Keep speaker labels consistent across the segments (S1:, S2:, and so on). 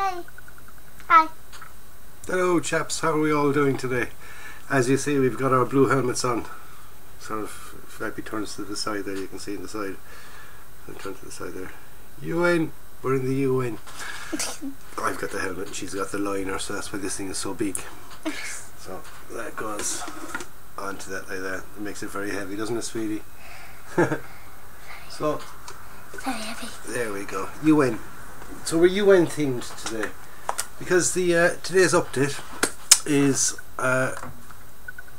S1: Hi. Hi.
S2: Hello chaps, how are we all doing today? As you see, we've got our blue helmets on. Sort of, if Abby turns to the side there, you can see in the side. And turn to the side there. UN! We're in the UN. I've got the helmet and she's got the liner, so that's why this thing is so big. So that goes onto that like that. It makes it very heavy, doesn't it, sweetie? So,
S1: Very heavy.
S2: there we go. UN. So we're UN themed today. Because the today's update is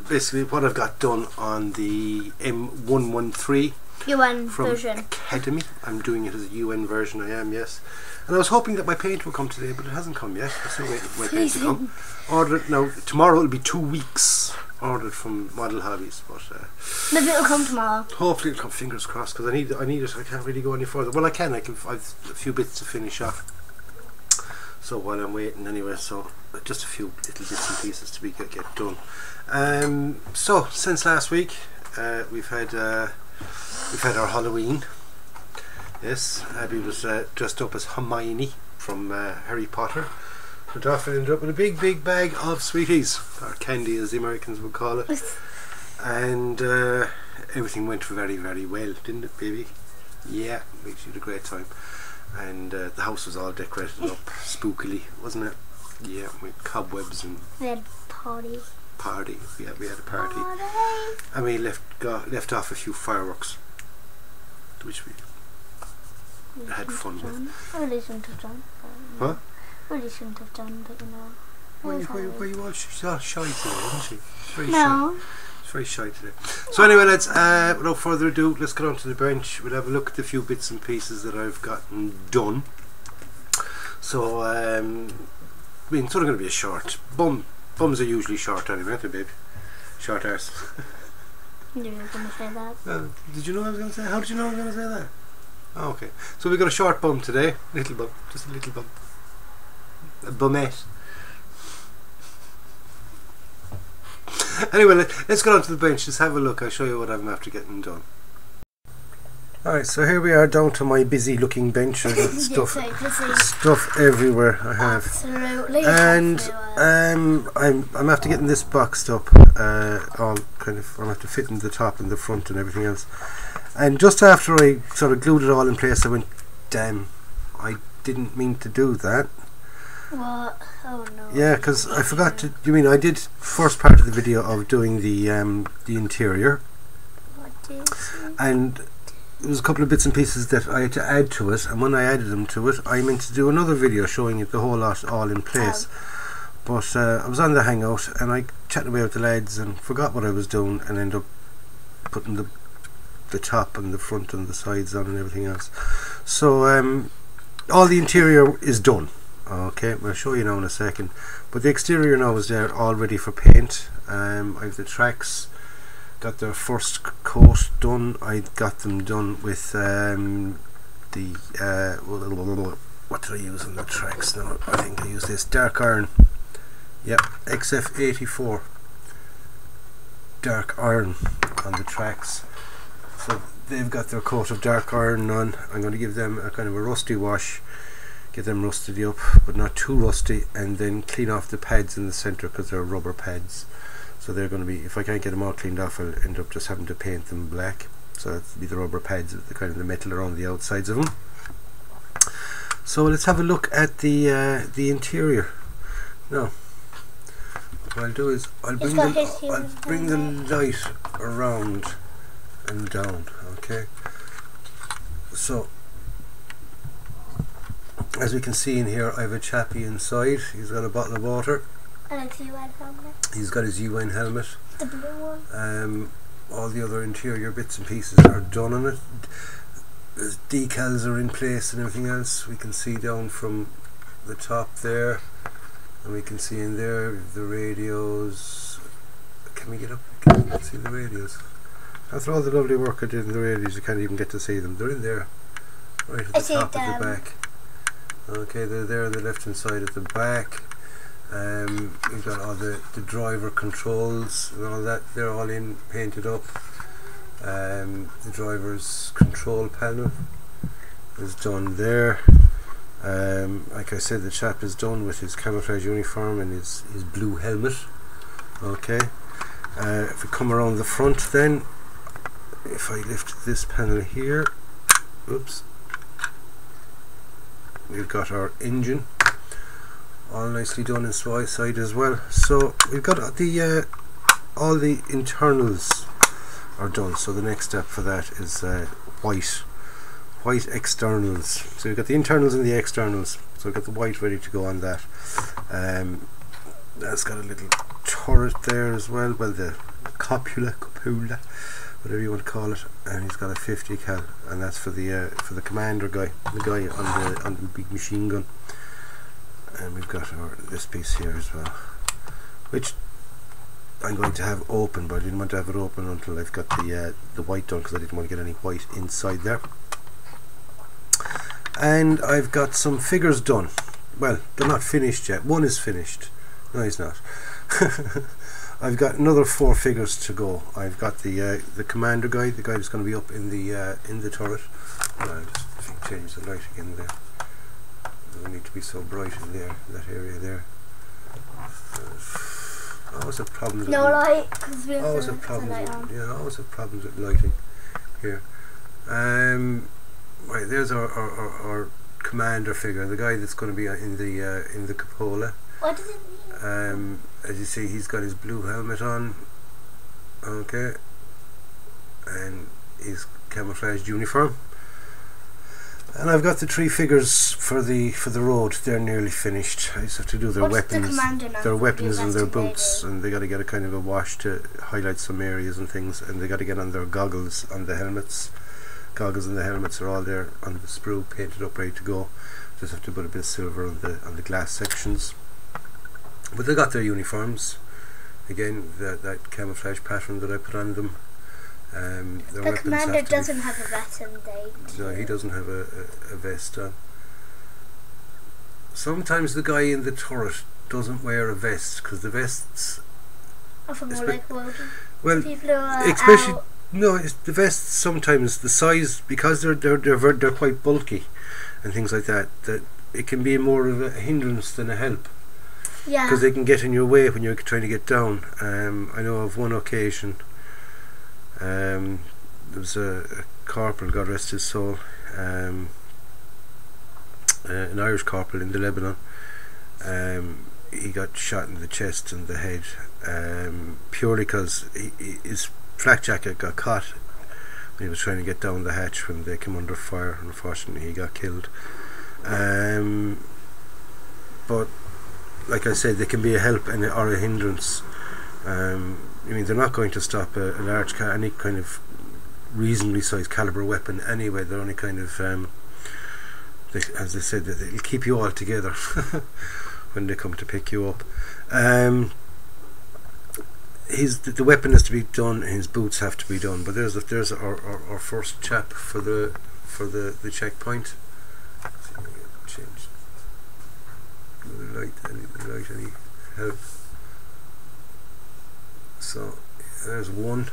S2: basically what I've got done on the M113
S1: UN
S2: from
S1: version.
S2: Academy. I'm doing it as a UN version, I am, yes. And I was hoping that my paint would come today, but it hasn't come yet. I'm still waiting for my paint to come. Ordered now, tomorrow it'll be 2 weeks. Ordered from Model Hobbies, but
S1: Maybe it'll come tomorrow.
S2: hopefully it'll come, fingers crossed, because I need it. I can't really go any further. Well, I've a few bits to finish off. So while I'm waiting anyway, so just a few little bits and pieces to get done. So since last week, we've had our Halloween. Yes, Abby was dressed up as Hermione from Harry Potter. And Daphne ended up with a big bag of sweeties, or candy as the Americans would call it. And everything went very well, didn't it, baby? Yeah, we had a great time. And the house was all decorated up spookily, wasn't it? Yeah, with cobwebs and
S1: We had a party.
S2: Yeah, we had a party. And we left off a few fireworks, which we had fun with.
S1: I really shouldn't have done.
S2: What?
S1: Really shouldn't have done, but you know.
S2: Why you all she's all shy today, isn't she? She's very shy.
S1: No.
S2: She's very shy today. So anyway, let's without further ado, let's get onto the bench. We'll have a look at the few bits and pieces that I've gotten done. So I mean, it's only going to be a short. Bums are usually short anyway, aren't they, babe? Short arse.
S1: You were going to say that.
S2: Did you know I was going to say? How did you know I was going to say that? Oh, okay. So we've got a short bum today. Little bum. Just a little bum. A bumette. Anyway, let's get on to the bench. Just have a look. I'll show you what I'm after getting done. Alright, so here we are down to my busy looking bench. I've got stuff everywhere I have.
S1: Absolutely.
S2: And I'm after getting this boxed up. All kind of, I'm after fitting the top and the front and everything else. And just after I sort of glued it all in place, I went, damn, I didn't mean to do that.
S1: What? Oh no.
S2: Yeah, because I forgot to. You mean I did first part of the video of doing the interior, and there was a couple of bits and pieces that I had to add to it. And when I added them to it, I meant to do another video showing it the whole lot all in place. But I was on the hangout and I chatted away with the lads and forgot what I was doing and ended up putting the top and the front and the sides on and everything else. So all the interior is done. Okay, I'll show you now in a second. But the exterior now is there all ready for paint. I have the tracks, got their first coat done. I got them done with what did I use on the tracks now? I think I used this dark iron. Yep, XF84 dark iron on the tracks. So they've got their coat of dark iron on. I'm going to give them a kind of a rusty wash. Get them rusted up, but not too rusty, and then clean off the pads in the centre because they're rubber pads. So they're going to be, if I can't get them all cleaned off, I'll end up just having to paint them black. So it'll be the rubber pads with the kind of the metal around the outsides of them. So let's have a look at the interior. Now, what I'll do is I'll bring the light around and down. Okay. So, as we can see in here, I have a chappie inside. He's got a bottle of water.
S1: And his UN helmet.
S2: He's got his UN helmet.
S1: The blue one.
S2: All the other interior bits and pieces are done on it. The decals are in place and everything else. We can see down from the top there, and we can see in there the radios. Can we get up? Can we see the radios? After all the lovely work I did in the radios, you can't even get to see them. They're in there, right at the top of the back. Okay, they're there on the left hand side at the back. We've got all the driver controls and all that. They're all in, painted up. The driver's control panel is done there. Like I said, the chap is done with his camouflage uniform and his blue helmet. Okay. If we come around the front then, if I lift this panel here, oops, we've got our engine all nicely done inside as well. So we've got the all the internals are done. So the next step for that is white externals. So we've got the internals and the externals. So we've got the white ready to go on that. That's got a little turret there as well. Well, the copula, whatever you want to call it, and he's got a 50 cal, and that's for the commander guy, the guy on the big machine gun. And we've got this piece here as well, which I'm going to have open, but I didn't want to have it open until I've got the white done, because I didn't want to get any white inside there. And I've got some figures done. Well, they're not finished yet. One is finished. No, he's not. I've got another 4 figures to go. I've got the commander guy, the guy that's going to be up in the turret. I'll just change the light again there. It doesn't need to be so bright in there, that area there. Always have problems.
S1: No light, because we have to put the light on.
S2: Yeah, always have problems with lighting here. Right, there's our commander figure, the guy that's going to be in the cupola.
S1: What does it mean?
S2: As you see, he's got his blue helmet on, okay, and his camouflaged uniform. And I've got the 3 figures for the road. They're nearly finished. I just have to do their weapons, their weapons and their boots, and they got to get a kind of a wash to highlight some areas and things, and they got to get on their goggles on the helmets. Goggles and the helmets are all there on the sprue, painted up, ready to go. Just have to put a bit of silver on the glass sections. But they got their uniforms. Again, that camouflage pattern that I put on them.
S1: The commander doesn't have a vest on.
S2: No, he doesn't have a vest on. Sometimes the guy in the turret doesn't wear a vest, because the vests
S1: are for more like welding.
S2: Well,
S1: people who are
S2: especially
S1: out.
S2: No, the vests sometimes the size, because they're quite bulky and things like that, that it can be more of a hindrance than a help.
S1: Yeah.
S2: Because they can get in your way when you're trying to get down. I know of one occasion. There was a corporal, God rest his soul, an Irish corporal in the Lebanon. He got shot in the chest and the head, purely because his flak jacket got caught when he was trying to get down the hatch when they came under fire. Unfortunately, he got killed. But like I said, they can be a help or a hindrance. I mean, they're not going to stop a large any kind of reasonably sized caliber weapon anyway. They're only kind of, as they said, they'll keep you all together when they come to pick you up. The weapon has to be done, and his boots have to be done. But there's our first chap for the checkpoint. Change the light. Any help? So there's one.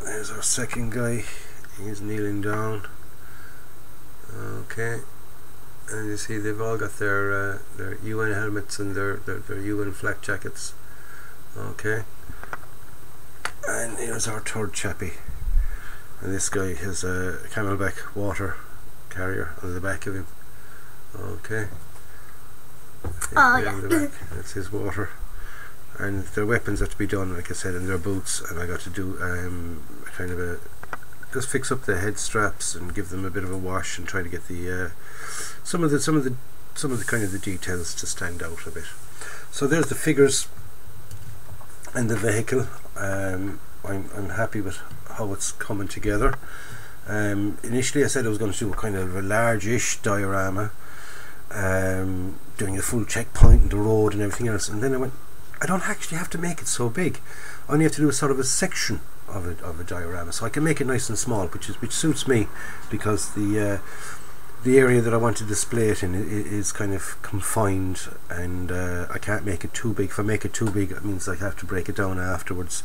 S2: There's our second guy. He's kneeling down. Okay, and you see they've all got their UN helmets and their UN flak jackets. Okay, and here's our third chappie, and this guy has a camelback water carrier on the back of him. Okay.
S1: Oh yeah.
S2: Back. That's his water. And their weapons have to be done, like I said, in their boots, and I got to do kind of just fix up the head straps and give them a bit of a wash and try to get the some of the kind of the details to stand out a bit. So there's the figures and the vehicle. I'm happy with how it's coming together. Initially, I said I was going to do a kind of a large-ish diorama, doing a full checkpoint and the road and everything else, and then I went, I don't actually have to make it so big. I only have to do a sort of a section of a diorama, so I can make it nice and small, which suits me, because the area that I want to display it in is kind of confined, and I can't make it too big. If I make it too big, it means I have to break it down afterwards.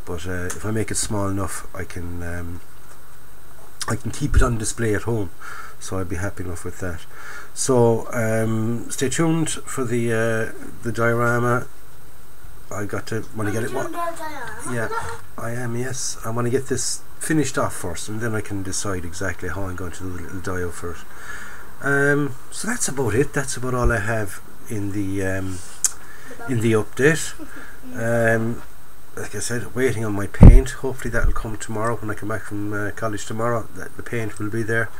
S2: But if I make it small enough, I can I can keep it on display at home, so I'd be happy enough with that. So stay tuned for the diorama. I got to want to get it. Yeah, I am. Yes, I want to get this finished off first, and then I can decide exactly how I'm going to do the little dio for it. So that's about it. That's about all I have in the update. Like I said, waiting on my paint. Hopefully that'll come tomorrow when I come back from college tomorrow. That the paint will be there.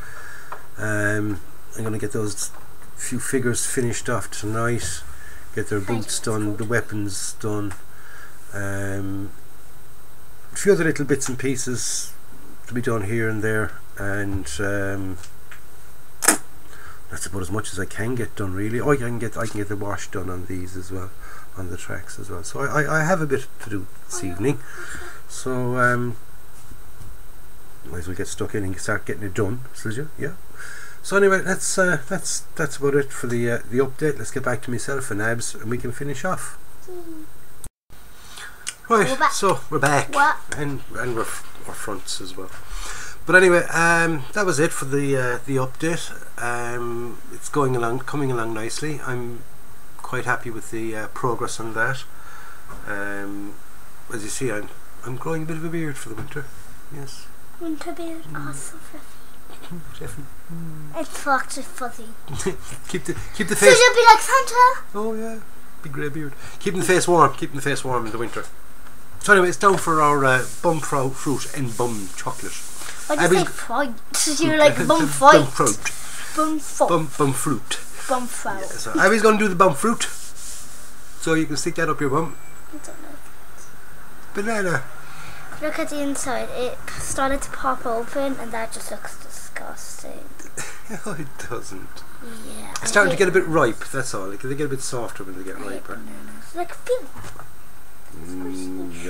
S2: I'm going to get those few figures finished off tonight. Get their boots done, the weapons done. A few other little bits and pieces to be done here and there, and that's about as much as I can get done, really. Oh, I can get the wash done on these as well, on the tracks as well. So I have a bit to do this evening. So might as well get stuck in and start getting it done, yeah. So anyway, that's about it for the update. Let's get back to myself and Abs, and we can finish off. Right, so we're back, and we're fronts as well. But anyway, that was it for the update. It's coming along nicely. I'm quite happy with the progress on that. As you see, I'm growing a bit of a beard for the winter. Yes.
S1: Winter beard, awesome. It's actually fuzzy.
S2: keep the face.
S1: So you'll be like Santa.
S2: Oh yeah, big grey beard. Keeping the face warm. Keeping the face warm in the winter. So anyway, it's down for our bum fruit and bum chocolate.
S1: Why did you say fright? You're like bum fright.
S2: Bum fruit.
S1: Bum fruit.
S2: Bum fruit.
S1: Bum fruit.
S2: Yeah, so Abby's going to do the bum fruit. So you can stick that up your bum.
S1: I don't know.
S2: Banana.
S1: Look at the inside. It started to pop open, and that just looks disgusting.
S2: No, it doesn't.
S1: Yeah.
S2: It's starting to get a bit ripe. That's all. Like, they get a bit softer when they get riper.
S1: Bananas. Like feel.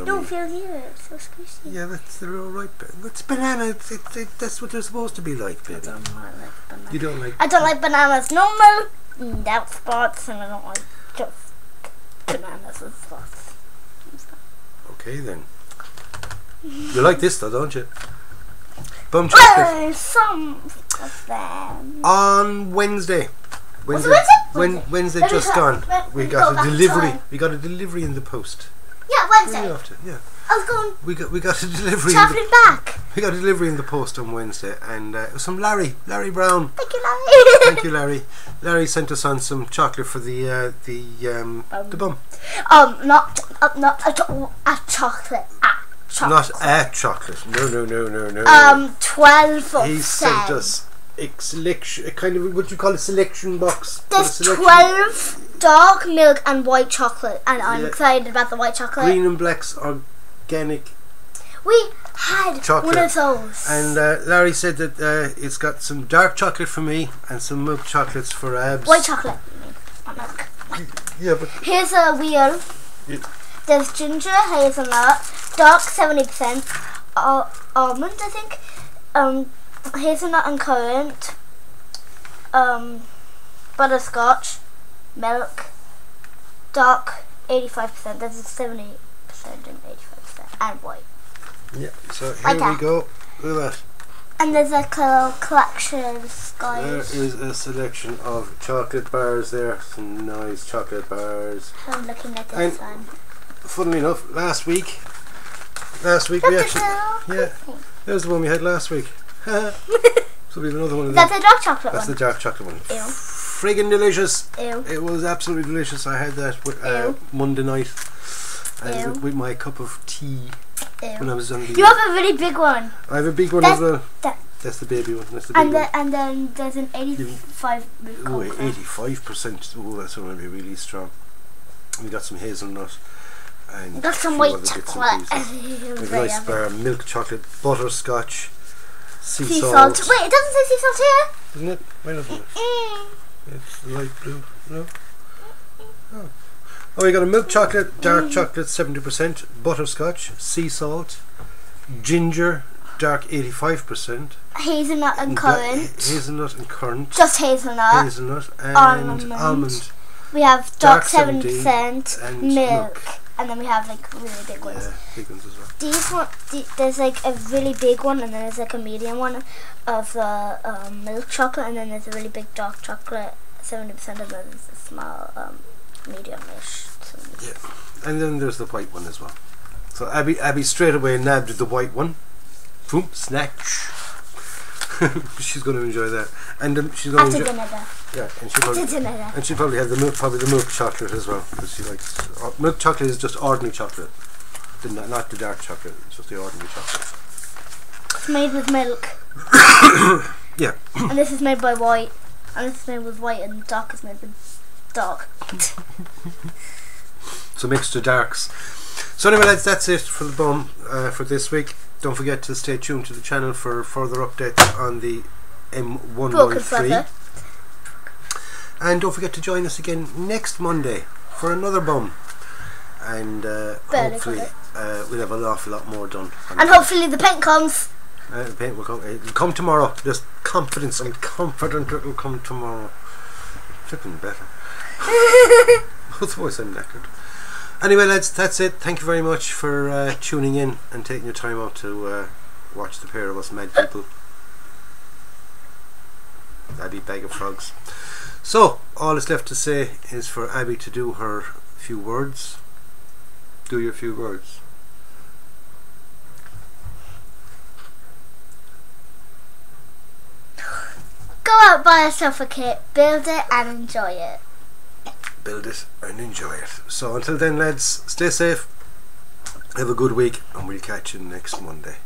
S1: Don't feel here. It's so squishy.
S2: Yeah, they're all ripe. It's banana. That's what they're supposed to be like, baby.
S1: I don't like bananas.
S2: You don't like?
S1: I don't like bananas normal, without spots, and I don't like just bananas with spots.
S2: Okay then. You like this though, don't you? Bum chocolate.
S1: Some of them.
S2: On Wednesday. Wednesday just gone. We got a delivery. We got a delivery in the post.
S1: Yeah, Wednesday.
S2: Yeah.
S1: I was going.
S2: We got a delivery.
S1: Traveling back.
S2: We got a delivery in the post on Wednesday, and it was from Larry Brown.
S1: Thank you, Larry.
S2: Thank you, Larry. Larry sent us on some chocolate for the bum.
S1: Not a chocolate.
S2: Not a chocolate. No.
S1: 12%.
S2: He sent us a selection, a kind of, what do you call it, selection box.
S1: There's 12 dark milk and white chocolate, and I'm excited about the white chocolate.
S2: Green and Black's organic.
S1: We had chocolate. One of those.
S2: And Larry said that it's got some dark chocolate for me and some milk chocolates for Abs.
S1: White chocolate. Not milk.
S2: Yeah, but
S1: here's a wheel. Yeah. There's ginger, hazelnut, dark 70%, almond, I think, hazelnut and currant, butterscotch, milk, dark 85%. There's a 70% and 85%, and white.
S2: Yeah. So here we go. Look at that.
S1: And there's a collection, guys.
S2: There is a selection of chocolate bars there. Some nice chocolate bars.
S1: I'm looking at this one.
S2: Funnily enough, last week we actually, there's the one we had last week. So we have another one of them.
S1: That's the dark chocolate one.
S2: That's the dark chocolate one.
S1: Ew.
S2: Friggin' delicious.
S1: Ew.
S2: It was absolutely delicious. I had that with, Monday night with my cup of tea.
S1: Ew.
S2: When I was on the.
S1: You have a really big one.
S2: I have a big one as well. That's the baby one. That's the big one.
S1: And then there's an 85%.
S2: Oh, 85%. Oh, that's going to be really strong. We got some hazelnut. And
S1: got some white chocolate.
S2: A nice bar of milk chocolate, butterscotch, sea salt.
S1: Wait, it doesn't say sea salt here.
S2: Doesn't it? Why not? It's light blue. No. Oh, we got a milk chocolate, dark chocolate 70%, butterscotch, sea salt, ginger, dark 85%,
S1: hazelnut and currant.
S2: Hazelnut and currant.
S1: Just hazelnut.
S2: Hazelnut and almond.
S1: We have dark 70% and milk and then we have like really big ones.
S2: Yeah, big ones as well.
S1: There's like a really big one, and then there's like a medium one of the milk chocolate, and then there's a really big dark chocolate, 70%, and then there's a small medium-ish.
S2: Yeah, and then there's the white one as well. So Abby straight away nabbed the white one. Boom, snatch. She's going to enjoy that, and she's going to enjoy. Yeah, and she probably have the milk chocolate as well, because she likes milk chocolate is just ordinary chocolate, not the dark chocolate. It's just the ordinary chocolate.
S1: It's made with milk.
S2: Yeah.
S1: And this is made by white, and this is made with white, and dark is made with dark.
S2: So mixed to darks. So anyway, that's it for the B.U.M for this week. Don't forget to stay tuned to the channel for further updates on the M113. And don't forget to join us again next Monday for another B.U.M. And hopefully we'll have an awful lot more done.
S1: And hopefully the paint comes.
S2: The paint will come. It'll come tomorrow. Just confidence. I'm confident it will come tomorrow. Flipping better. Otherwise I'm knackered. Anyway, lads, that's it. Thank you very much for tuning in and taking your time out to watch the pair of us mad people. Abby bag of frogs. So, all that's left to say is for Abby to do her few words. Do your few words.
S1: Go out, buy yourself a kit, build it and enjoy it.
S2: Build it and enjoy it. So until then, lads, stay safe, have a good week, and we'll catch you next Monday.